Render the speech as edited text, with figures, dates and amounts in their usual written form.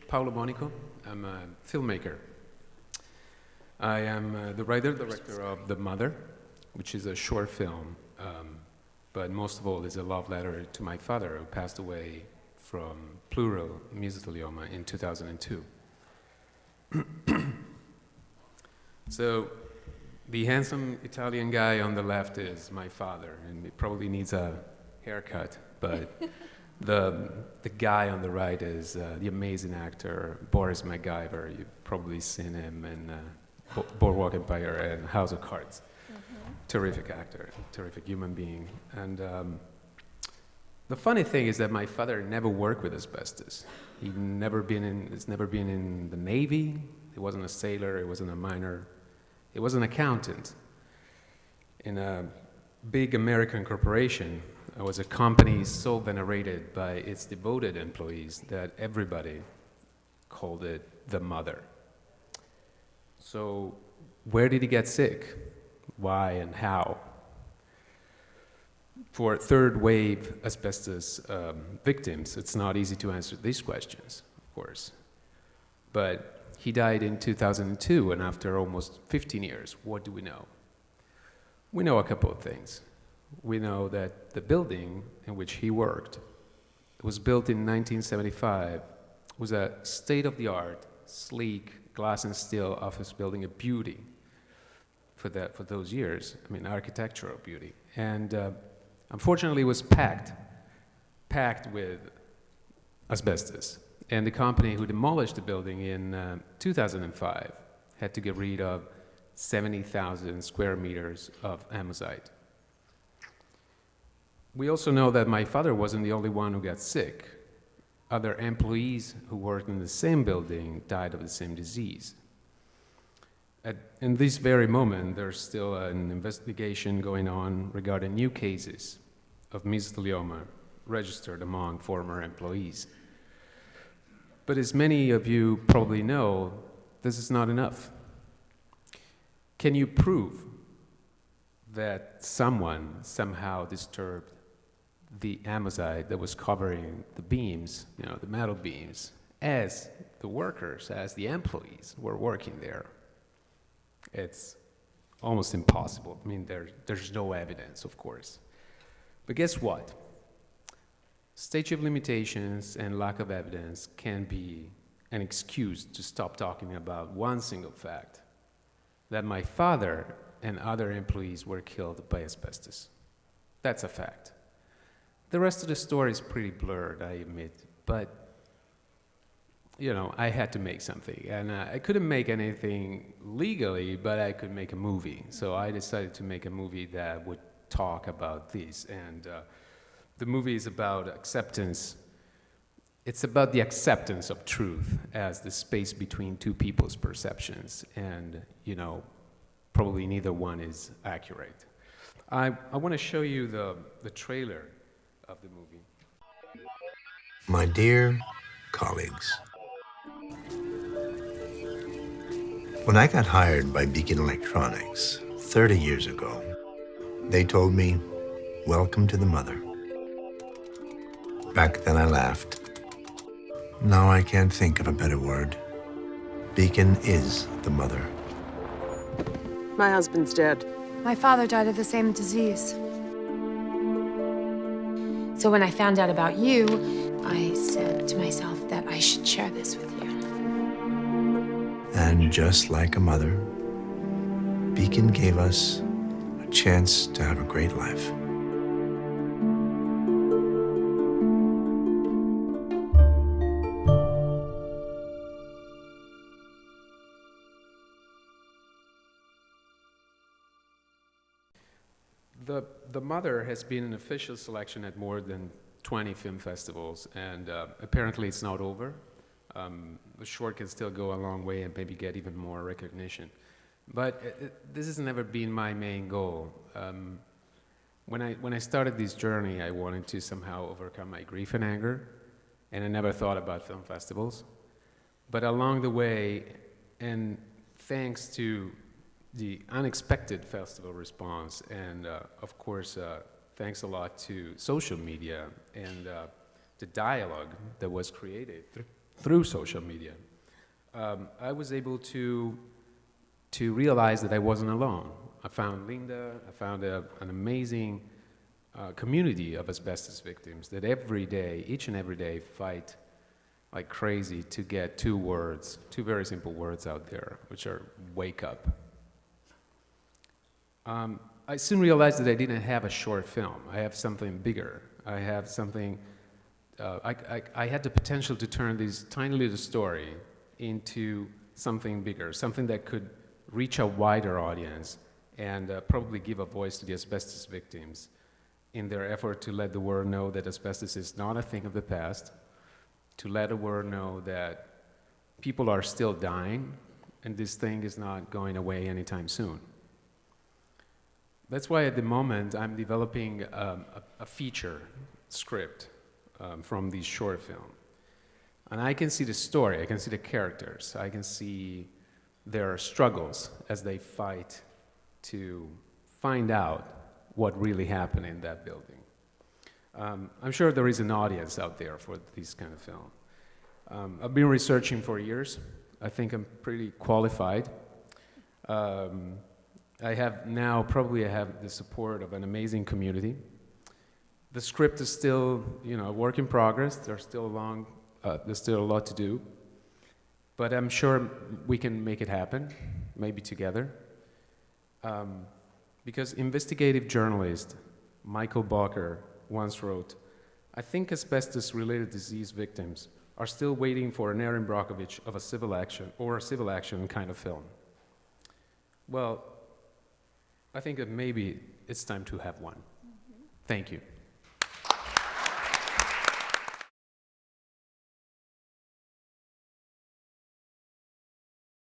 Paolo Monico. I'm a filmmaker. I am the writer-director of The Mother, which is a short film, but most of all is a love letter to my father, who passed away from pleural mesothelioma in 2002. So the handsome Italian guy on the left is my father, and he probably needs a haircut, but the guy on the right is the amazing actor Boris MacGyver. You've probably seen him in Boardwalk Empire and House of Cards. Mm-hmm. Terrific actor, terrific human being. And the funny thing is that my father never worked with asbestos. He's never been in the Navy. He wasn't a sailor. He wasn't a miner. He was an accountant in a big American corporation. It was a company so venerated by its devoted employees that everybody called it the Mother. So where did he get sick? Why and how? For third wave asbestos victims, it's not easy to answer these questions, of course. But he died in 2002, and after almost 15 years, what do we know? We know a couple of things. We know that the building in which he worked was built in 1975, was a state-of-the-art, sleek, glass and steel office building, a beauty for those years. I mean, architectural beauty. And unfortunately, it was packed with asbestos. And the company who demolished the building in 2005 had to get rid of 70,000 square meters of amosite. We also know that my father wasn't the only one who got sick. Other employees who worked in the same building died of the same disease. In this very moment, there's still an investigation going on regarding new cases of mesothelioma registered among former employees. But as many of you probably know, this is not enough. Can you prove that someone somehow disturbed the amosite that was covering the beams, the metal beams, as the workers, as the employees were working there? It's almost impossible. I mean, there's no evidence, of course. But guess what? Statute of limitations and lack of evidence can be an excuse to stop talking about one single fact, that my father and other employees were killed by asbestos. That's a fact. The rest of the story is pretty blurred, I admit, but I had to make something, and I couldn't make anything legally, but I could make a movie. So I decided to make a movie that would talk about this, and the movie is about acceptance. It's about the acceptance of truth as the space between two people's perceptions, and probably neither one is accurate. I want to show you the trailer of the movie. My dear colleagues, when I got hired by Beacon Electronics 30 years ago, they told me, "Welcome to the Mother." Back then I laughed. Now I can't think of a better word. Beacon is the Mother. My husband's dead. My father died of the same disease. So when I found out about you, I said to myself that I should share this with you. And just like a mother, Beacon gave us a chance to have a great life. The Mother has been an official selection at more than 20 film festivals, and apparently it's not over. The short can still go a long way and maybe get even more recognition. But this has never been my main goal. When I started this journey, I wanted to somehow overcome my grief and anger, and I never thought about film festivals. But along the way, and thanks to the unexpected festival response, and of course, thanks a lot to social media and the dialogue that was created through social media, I was able to realize that I wasn't alone. I found Linda, I found an amazing community of asbestos victims that every day, each and every day, fight like crazy to get two very simple words out there, which are wake up. I soon realized that I didn't have a short film. I have something bigger. I have something, I had the potential to turn this tiny little story into something bigger, something that could reach a wider audience and probably give a voice to the asbestos victims in their effort to let the world know that asbestos is not a thing of the past, to let the world know that people are still dying and this thing is not going away anytime soon. That's why at the moment I'm developing a feature script from this short film. And I can see the story, I can see the characters, I can see their struggles as they fight to find out what really happened in that building. I'm sure there is an audience out there for this kind of film. I've been researching for years. I think I'm pretty qualified. I have the support of an amazing community. The script is still, a work in progress. There's still a lot to do. But I'm sure we can make it happen, maybe together. Because investigative journalist Michael Balker once wrote, "I think asbestos-related disease victims are still waiting for an Erin Brockovich of a civil action kind of film." Well, I think that maybe it's time to have one. Thank you.